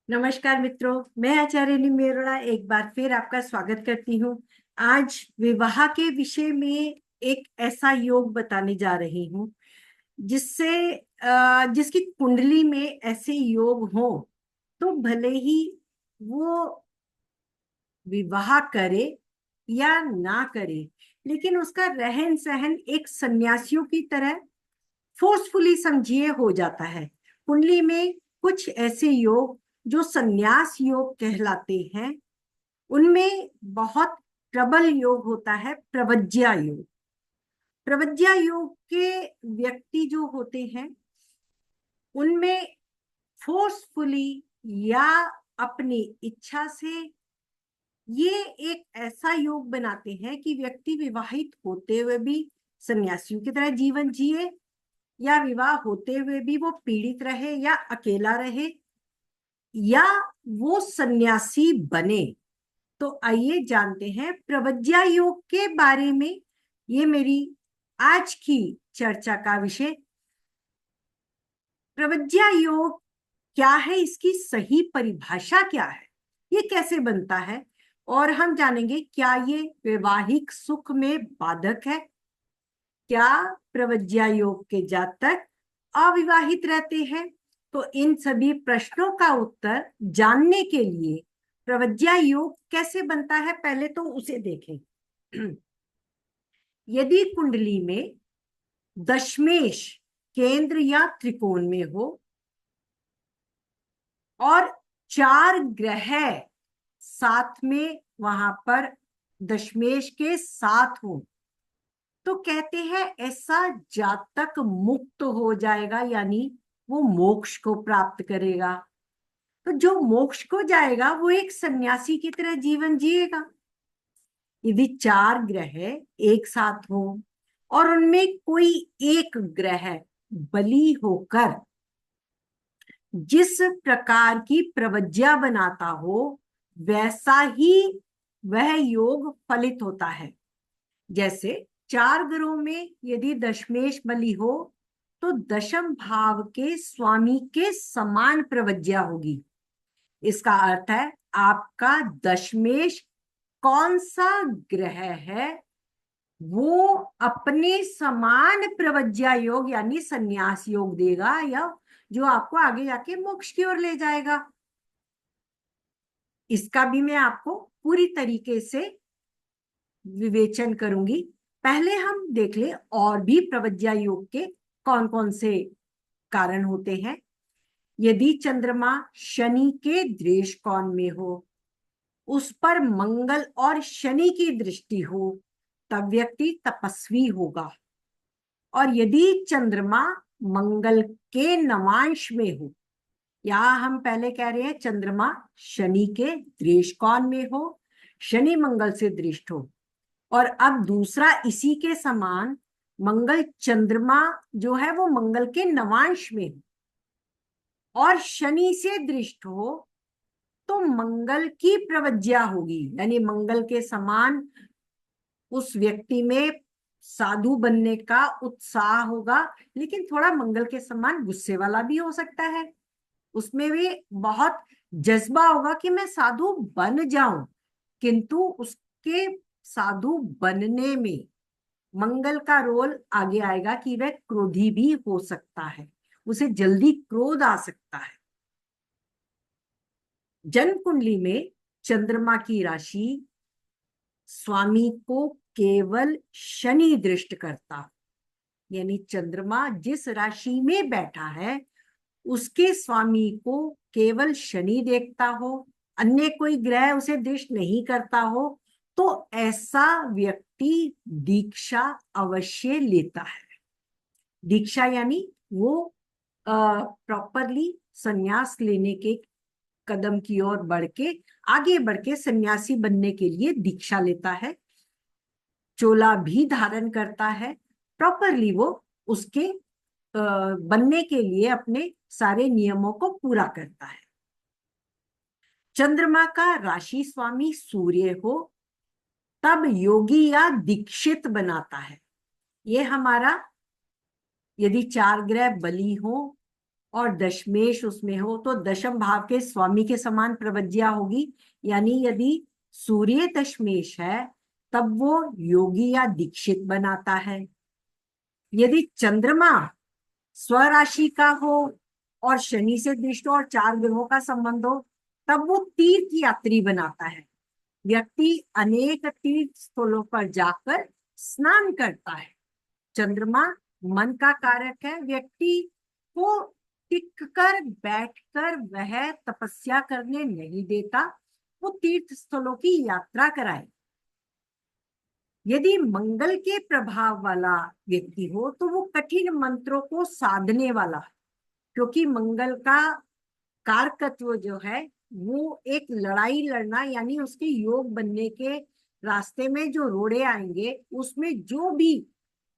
नमस्कार मित्रों, मैं आचार्य मेरोड़ा एक बार फिर आपका स्वागत करती हूँ। आज विवाह के विषय में एक ऐसा योग बताने जा रही हूँ जिससे जिसकी कुंडली में ऐसे योग हो तो भले ही वो विवाह करे या ना करे, लेकिन उसका रहन सहन एक सन्यासियों की तरह फोर्सफुली समझिए हो जाता है। कुंडली में कुछ ऐसे योग जो संन्यास योग कहलाते हैं, उनमें बहुत प्रबल योग होता है प्रवज्या योग। प्रवज्या योग के व्यक्ति जो होते हैं उनमें फोर्सफुली या अपनी इच्छा से ये एक ऐसा योग बनाते हैं कि व्यक्ति विवाहित होते हुए भी सन्यासियों की तरह जीवन जिए या विवाह होते हुए भी वो पीड़ित रहे या अकेला रहे या वो सन्यासी बने। तो आइए जानते हैं प्रवज्या योग के बारे में। ये मेरी आज की चर्चा का विषय। प्रवज्या योग क्या है, इसकी सही परिभाषा क्या है, ये कैसे बनता है, और हम जानेंगे क्या ये वैवाहिक सुख में बाधक है, क्या प्रवज्या योग के जातक अविवाहित रहते हैं। तो इन सभी प्रश्नों का उत्तर जानने के लिए प्रवज्या योग कैसे बनता है, पहले तो उसे देखें। यदि कुंडली में दशमेश केंद्र या त्रिकोण में हो और 4 ग्रह साथ में वहां पर दशमेश के साथ हो, तो कहते हैं ऐसा जातक मुक्त हो जाएगा, यानी वो मोक्ष को प्राप्त करेगा। तो जो मोक्ष को जाएगा वो एक सन्यासी की तरह जीवन जिएगा। यदि 4 ग्रह एक साथ हो और उनमें कोई एक ग्रह बली होकर जिस प्रकार की प्रवज्या बनाता हो वैसा ही वह योग फलित होता है। जैसे 4 ग्रहों में यदि दशमेश बली हो तो दशम भाव के स्वामी के समान प्रवज्या होगी। इसका अर्थ है आपका दशमेश कौन सा ग्रह है वो अपने समान प्रवज्या योग यानी संन्यास योग देगा, या जो आपको आगे जाके मोक्ष की ओर ले जाएगा। इसका भी मैं आपको पूरी तरीके से विवेचन करूंगी। पहले हम देख ले और भी प्रवज्या योग के कौन कौन से कारण होते हैं। यदि चंद्रमा शनि के दृश कोण में हो, उस पर मंगल और शनि की दृष्टि हो, तब व्यक्ति तपस्वी होगा। और यदि चंद्रमा मंगल के नवांश में हो, यहां हम पहले कह रहे हैं चंद्रमा शनि के दृश कोण में हो, शनि मंगल से दृष्ट हो, और अब दूसरा इसी के समान मंगल चंद्रमा जो है वो मंगल के नवांश में हो और शनि से दृष्ट हो, तो मंगल की प्रवज्या होगी, यानी मंगल के समान उस व्यक्ति में साधु बनने का उत्साह होगा। लेकिन थोड़ा मंगल के समान गुस्से वाला भी हो सकता है, उसमें भी बहुत जज्बा होगा कि मैं साधु बन जाऊं, किंतु उसके साधु बनने में मंगल का रोल आगे आएगा कि वह क्रोधी भी हो सकता है, उसे जल्दी क्रोध आ सकता है। जन्म कुंडली में चंद्रमा की राशि स्वामी को केवल शनि दृष्ट करता, यानी चंद्रमा जिस राशि में बैठा है उसके स्वामी को केवल शनि देखता हो, अन्य कोई ग्रह उसे दृष्ट नहीं करता हो, तो ऐसा व्यक्ति दीक्षा अवश्य लेता है। दीक्षा यानी वो प्रॉपरली संन्यास लेने के कदम की ओर बढ़ के आगे बढ़ के सन्यासी बनने के लिए दीक्षा लेता है, चोला भी धारण करता है, प्रॉपरली वो उसके बनने के लिए अपने सारे नियमों को पूरा करता है। चंद्रमा का राशि स्वामी सूर्य हो तब योगी या दीक्षित बनाता है। ये हमारा यदि 4 ग्रह बली हो और दशमेश उसमें हो तो दशम भाव के स्वामी के समान प्रवज्या होगी। यानी यदि सूर्य दशमेश है तब वो योगी या दीक्षित बनाता है। यदि चंद्रमा स्वराशि का हो और शनि से दृष्ट हो और 4 ग्रहों का संबंध हो तब वो तीर्थ यात्री बनाता है। व्यक्ति अनेक तीर्थ स्थलों पर जाकर स्नान करता है। चंद्रमा मन का कारक है। व्यक्ति को टिक कर बैठकर वह तपस्या करने नहीं देता, वो तीर्थ स्थलों की यात्रा कराए। यदि मंगल के प्रभाव वाला व्यक्ति हो तो वो कठिन मंत्रों को साधने वाला है, क्योंकि मंगल का कारकत्व जो है वो एक लड़ाई लड़ना, यानी उसके योग बनने के रास्ते में जो रोड़े आएंगे उसमें जो भी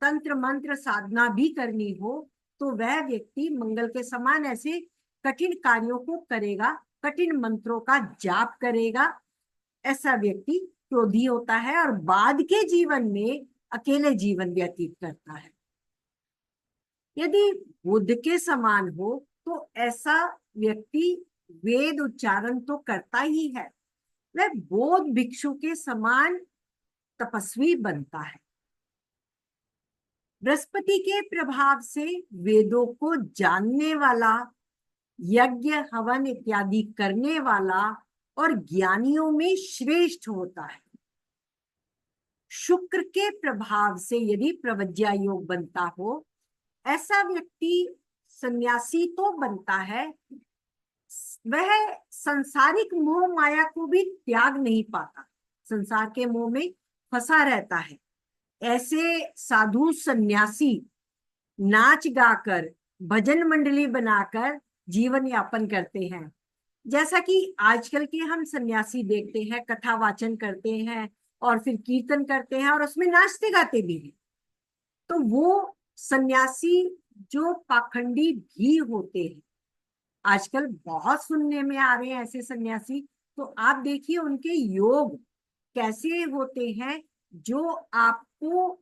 तंत्र मंत्र साधना भी करनी हो तो वह व्यक्ति मंगल के समान ऐसे कठिन कार्यों को करेगा, कठिन मंत्रों का जाप करेगा। ऐसा व्यक्ति क्रोधी होता है और बाद के जीवन में अकेले जीवन व्यतीत करता है। यदि बुध के समान हो तो ऐसा व्यक्ति वेद उच्चारण तो करता ही है, वह बौद्ध भिक्षु के समान तपस्वी बनता है। बृहस्पति के प्रभाव से वेदों को जानने वाला, यज्ञ हवन इत्यादि करने वाला और ज्ञानियों में श्रेष्ठ होता है। शुक्र के प्रभाव से यदि प्रवज्या योग बनता हो, ऐसा व्यक्ति सन्यासी तो बनता है, वह संसारिक मोह माया को भी त्याग नहीं पाता, संसार के मोह में फंसा रहता है। ऐसे साधु सन्यासी नाच गाकर, भजन मंडली बनाकर जीवन यापन करते हैं। जैसा कि आजकल के हम सन्यासी देखते हैं, कथा वाचन करते हैं और फिर कीर्तन करते हैं और उसमें नाचते गाते भी हैं। तो वो सन्यासी जो पाखंडी भी होते हैं, आजकल बहुत सुनने में आ रहे हैं ऐसे सन्यासी, तो आप देखिए उनके योग कैसे होते हैं, जो आपको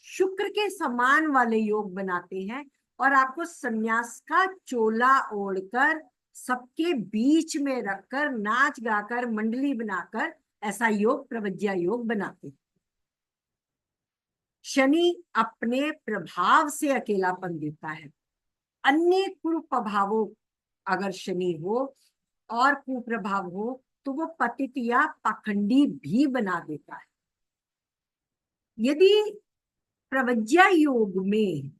शुक्र के समान वाले योग बनाते हैं और आपको सन्यास का चोला ओढ़कर सबके बीच में रखकर नाच गाकर मंडली बनाकर ऐसा योग प्रवज्या योग बनाते हैं। शनि अपने प्रभाव से अकेलापन देता है। अन्य कुप्रभावों अगर शनि हो और कुप्रभाव हो तो वो पतित या पाखंडी भी बना देता है। यदि प्रवज्या योग में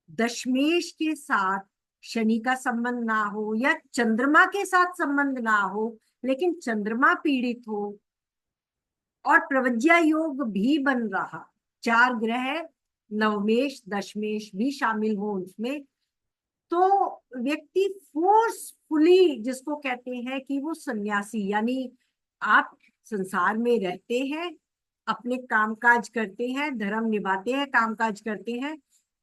दशमेश के साथ शनि का संबंध ना हो या चंद्रमा के साथ संबंध ना हो, लेकिन चंद्रमा पीड़ित हो और प्रवज्या योग भी बन रहा, 4 ग्रह नवमेश दशमेश भी शामिल हो उसमें, तो व्यक्ति फोर्सफुली, जिसको कहते हैं कि वो सन्यासी, यानी आप संसार में रहते हैं, अपने कामकाज करते हैं, धर्म निभाते हैं, कामकाज करते हैं,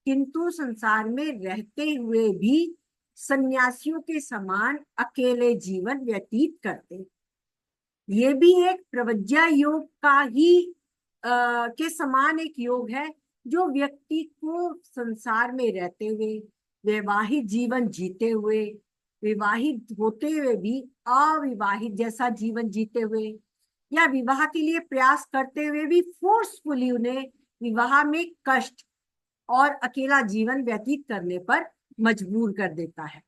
किंतु संसार में रहते हुए भी सन्यासियों के समान अकेले जीवन व्यतीत करते हैं। ये भी एक प्रवज्या योग का ही के समान एक योग है, जो व्यक्ति को संसार में रहते हुए, वैवाहिक जीवन जीते हुए, विवाहित होते हुए भी अविवाहित जैसा जीवन जीते हुए या विवाह के लिए प्रयास करते हुए भी फोर्सफुली उन्हें विवाह में कष्ट और अकेला जीवन व्यतीत करने पर मजबूर कर देता है।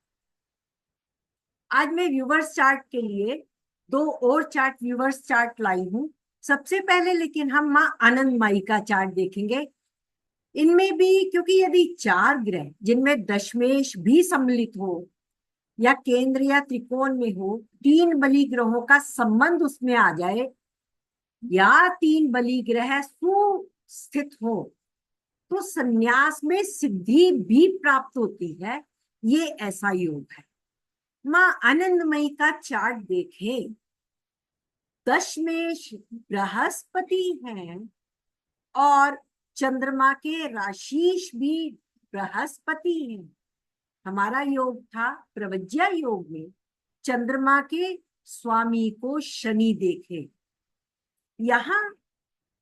आज मैं व्यूवर्स चार्ट के लिए 2 और चार्ट, व्यूवर्स चार्ट लाई हूं। सबसे पहले लेकिन हम माँ आनंदमाई का चार्ट देखेंगे। इनमें भी क्योंकि यदि 4 ग्रह जिनमें दशमेश भी सम्मिलित हो या केंद्र या त्रिकोण में हो, 3 बली ग्रहों का संबंध उसमें आ जाए या 3 बली ग्रह सुस्थित हो तो संन्यास में सिद्धि भी प्राप्त होती है। ये ऐसा योग है। माँ आनंदमयी का चार्ट देखें, दशमेश बृहस्पति हैं और चंद्रमा के राशीश भी बृहस्पति हैं। हमारा योग था प्रवज्या योग में चंद्रमा के स्वामी को शनि देखे। यहाँ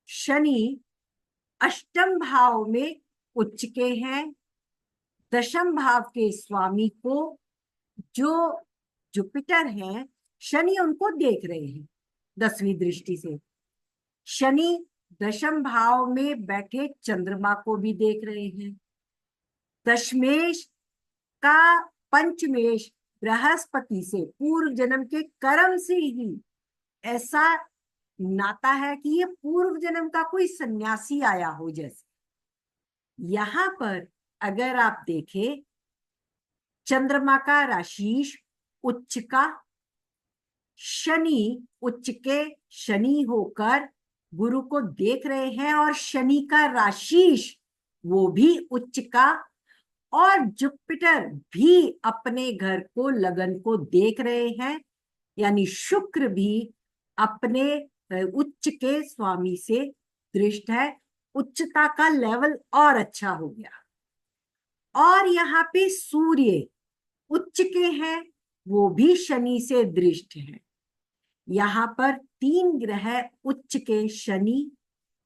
शनि अष्टम भाव में उच्च के हैं, दशम भाव के स्वामी को जो जुपिटर हैं, शनि उनको देख रहे हैं 10वीं दृष्टि से। शनि दशम भाव में बैठे चंद्रमा को भी देख रहे हैं। दशमेश का पंचमेश बृहस्पति से पूर्व जन्म के कर्म से ही ऐसा नाता है कि ये पूर्व जन्म का कोई सन्यासी आया हो जैसे। यहां पर अगर आप देखें, चंद्रमा का राशिश उच्च का, शनि उच्च के शनि होकर गुरु को देख रहे हैं, और शनि का राशिश वो भी उच्च का, और जुपिटर भी अपने घर को लगन को देख रहे हैं, यानी शुक्र भी अपने उच्च के स्वामी से दृष्ट है। उच्चता का लेवल और अच्छा हो गया। और यहाँ पे सूर्य उच्च के हैं, वो भी शनि से दृष्ट है। यहाँ पर 3 ग्रह उच्च के, शनि,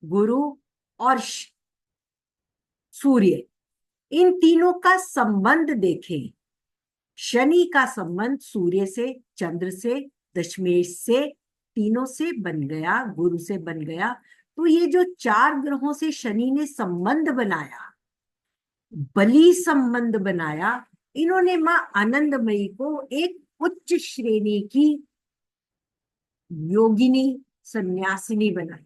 गुरु और सूर्य, इन तीनों का संबंध देखें। शनि का संबंध सूर्य से, चंद्र से, दशमेश से, तीनों से बन गया, गुरु से बन गया। तो ये जो 4 ग्रहों से शनि ने संबंध बनाया, बली संबंध बनाया, इन्होंने मां आनंदमयी को एक उच्च श्रेणी की योगिनी सन्यासिनी बनाई।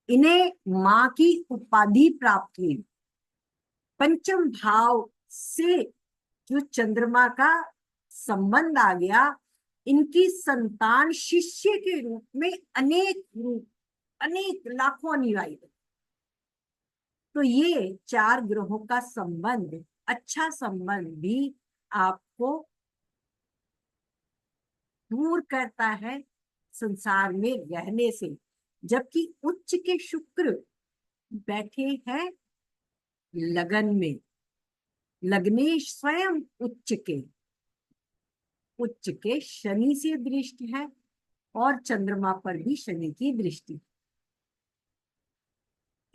इन्हें मां की उपाधि प्राप्त हुई। पंचम भाव से जो चंद्रमा का संबंध आ गया, इनकी संतान शिष्य के रूप में अनेक रूप, अनेक लाखों अनुयायी। तो ये 4 ग्रहों का संबंध, अच्छा संबंध भी आपको दूर करता है संसार में रहने से। जबकि उच्च के शुक्र बैठे हैं लगन में, लग्नेश स्वयं उच्च के शनि से दृष्टि है, और चंद्रमा पर भी शनि की दृष्टि।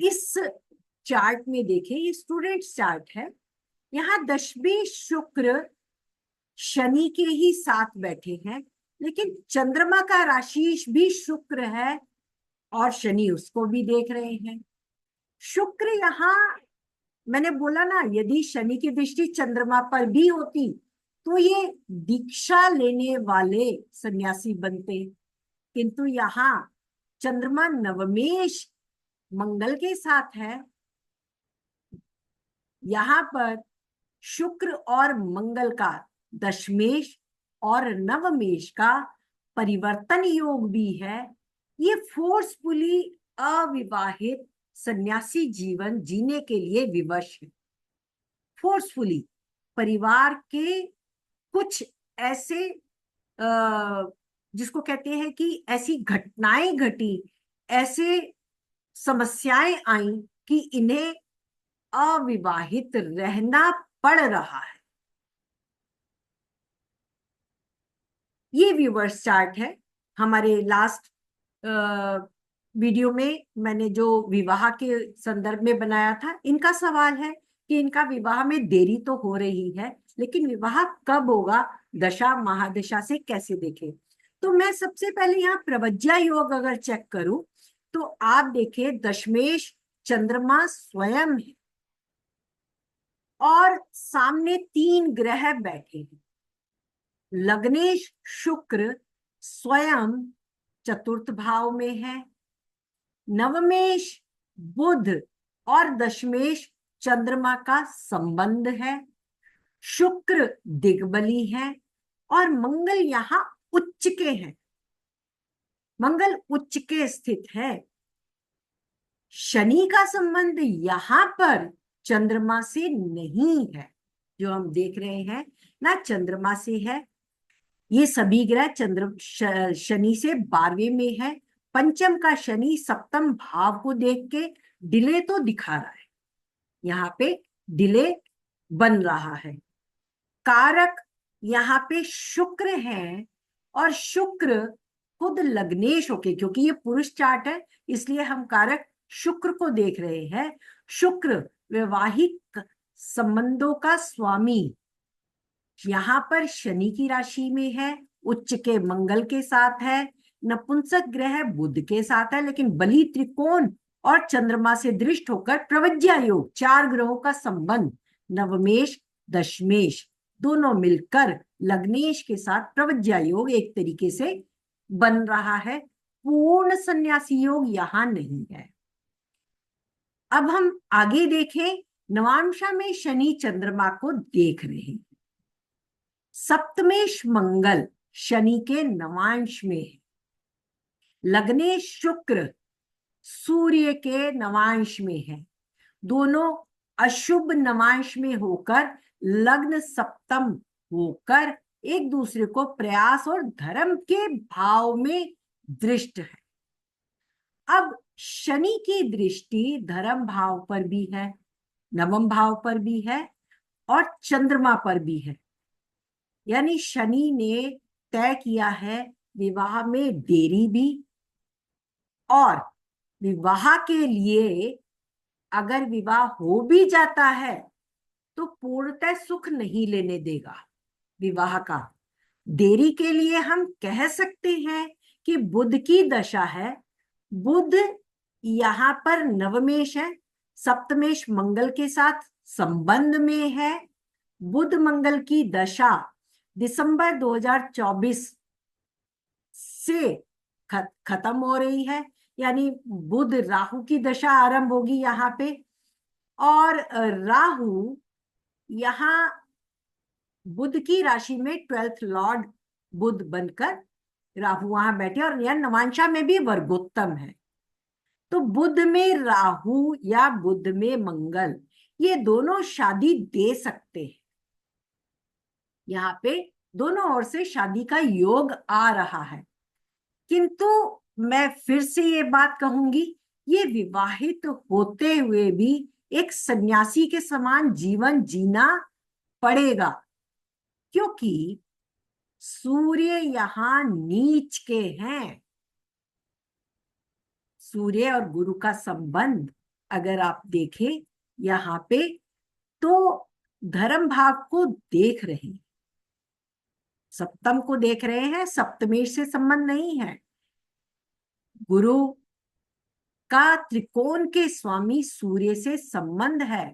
इस चार्ट में देखें, ये स्टूडेंट चार्ट है। यहाँ दशमें शुक्र शनि के ही साथ बैठे हैं, लेकिन चंद्रमा का राशिश भी शुक्र है और शनि उसको भी देख रहे हैं। शुक्र यहाँ, मैंने बोला ना, यदि शनि की दृष्टि चंद्रमा पर भी होती तो ये दीक्षा लेने वाले सन्यासी बनते, किंतु यहाँ चंद्रमा नवमेश मंगल के साथ है। यहाँ पर शुक्र और मंगल का दशमेश और नवमेश का परिवर्तन योग भी है। ये फोर्सफुली अविवाहित सन्यासी जीवन जीने के लिए विवश है। फोर्सफुली परिवार के कुछ ऐसे जिसको कहते हैं कि ऐसी घटनाएं घटी, ऐसे समस्याएं आई कि इन्हें अविवाहित रहना पड़ रहा है। ये व्यूवर्स चार्ट है। हमारे लास्ट वीडियो में मैंने जो विवाह के संदर्भ में बनाया था, इनका सवाल है कि इनका विवाह में देरी तो हो रही है, लेकिन विवाह कब होगा, दशा महादशा से कैसे देखें। तो मैं सबसे पहले यहाँ प्रवज्या योग अगर चेक करूं तो आप देखें, दशमेश चंद्रमा स्वयं है और सामने 3 ग्रह बैठे हैं। लग्नेश शुक्र स्वयं चतुर्थ भाव में है, नवमेश बुध और दशमेश चंद्रमा का संबंध है, शुक्र दिग्बली है और मंगल यहाँ उच्च के हैं। मंगल उच्च के स्थित है। शनि का संबंध यहाँ पर चंद्रमा से नहीं है, जो हम देख रहे हैं ना, चंद्रमा से है। ये सभी ग्रह शनि से 12वें में है। पंचम का शनि सप्तम भाव को देख के डिले तो दिखा रहा है, यहाँ पे डिले बन रहा है। कारक यहाँ पे शुक्र है और शुक्र खुद लग्नेश होके, क्योंकि ये पुरुष चार्ट है इसलिए हम कारक शुक्र को देख रहे हैं। शुक्र वैवाहिक संबंधों का स्वामी यहाँ पर शनि की राशि में है, उच्च के मंगल के साथ है, नपुंसक ग्रह बुध के साथ है, लेकिन बली त्रिकोण और चंद्रमा से दृष्ट होकर प्रवज्या योग, 4 ग्रहों का संबंध नवमेश दशमेश दोनों मिलकर लग्नेश के साथ प्रवज्या योग एक तरीके से बन रहा है। पूर्ण सन्यासी योग यहां नहीं है। अब हम आगे देखें, नवांशा में शनि चंद्रमा को देख रहे हैं। सप्तमेश मंगल शनि के नवांश में है। लग्नेश शुक्र सूर्य के नवांश में है। दोनों अशुभ नवांश में होकर लग्न सप्तम होकर एक दूसरे को प्रयास और धर्म के भाव में दृष्ट है। अब शनि की दृष्टि धर्म भाव पर भी है, नवम भाव पर भी है और चंद्रमा पर भी है। यानी शनि ने तय किया है विवाह में देरी भी, और विवाह के लिए अगर विवाह हो भी जाता है तो पूर्णतः सुख नहीं लेने देगा विवाह का। देरी के लिए हम कह सकते हैं कि बुध की दशा है। बुध यहाँ पर नवमेश है, सप्तमेश मंगल के साथ संबंध में है। बुध मंगल की दशा दिसंबर 2024 से खत्म हो रही है, यानी बुध राहु की दशा आरंभ होगी यहाँ पे, और राहु यहाँ बुध की राशि में 12th लॉर्ड बुध बनकर राहु वहां बैठे, और यह नवांशा में भी वर्गोत्तम है। तो बुध में राहु या बुध में मंगल, ये दोनों शादी दे सकते हैं। यहाँ पे दोनों ओर से शादी का योग आ रहा है, किंतु मैं फिर से ये बात कहूंगी, ये विवाहित होते हुए भी एक सन्यासी के समान जीवन जीना पड़ेगा, क्योंकि सूर्य यहाँ नीच के हैं। सूर्य और गुरु का संबंध अगर आप देखें यहाँ पे, तो धर्म भाव को देख रहे हैं, सप्तम को देख रहे हैं, सप्तमेश से संबंध नहीं है। गुरु का त्रिकोण के स्वामी सूर्य से संबंध है,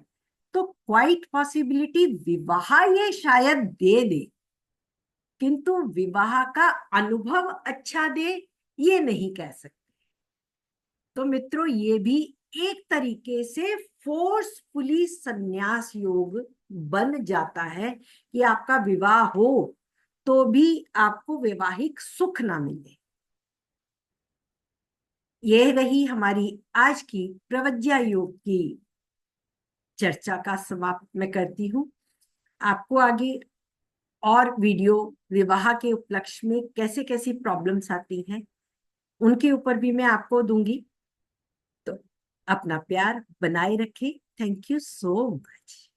तो क्वाइट पॉसिबिलिटी विवाह ये शायद दे दे, किंतु विवाह का अनुभव अच्छा दे ये नहीं कह सकते। तो मित्रों, ये भी एक तरीके से फोर्सफुली संन्यास योग बन जाता है कि आपका विवाह हो तो भी आपको वैवाहिक सुख ना मिले। यह रही हमारी आज की प्रवज्या योग की चर्चा का समाप्त मैं करती हूँ। आपको आगे और वीडियो विवाह के उपलक्ष्य में कैसे कैसी प्रॉब्लम्स आती हैं उनके ऊपर भी मैं आपको दूंगी। तो अपना प्यार बनाए रखें। Thank you so much.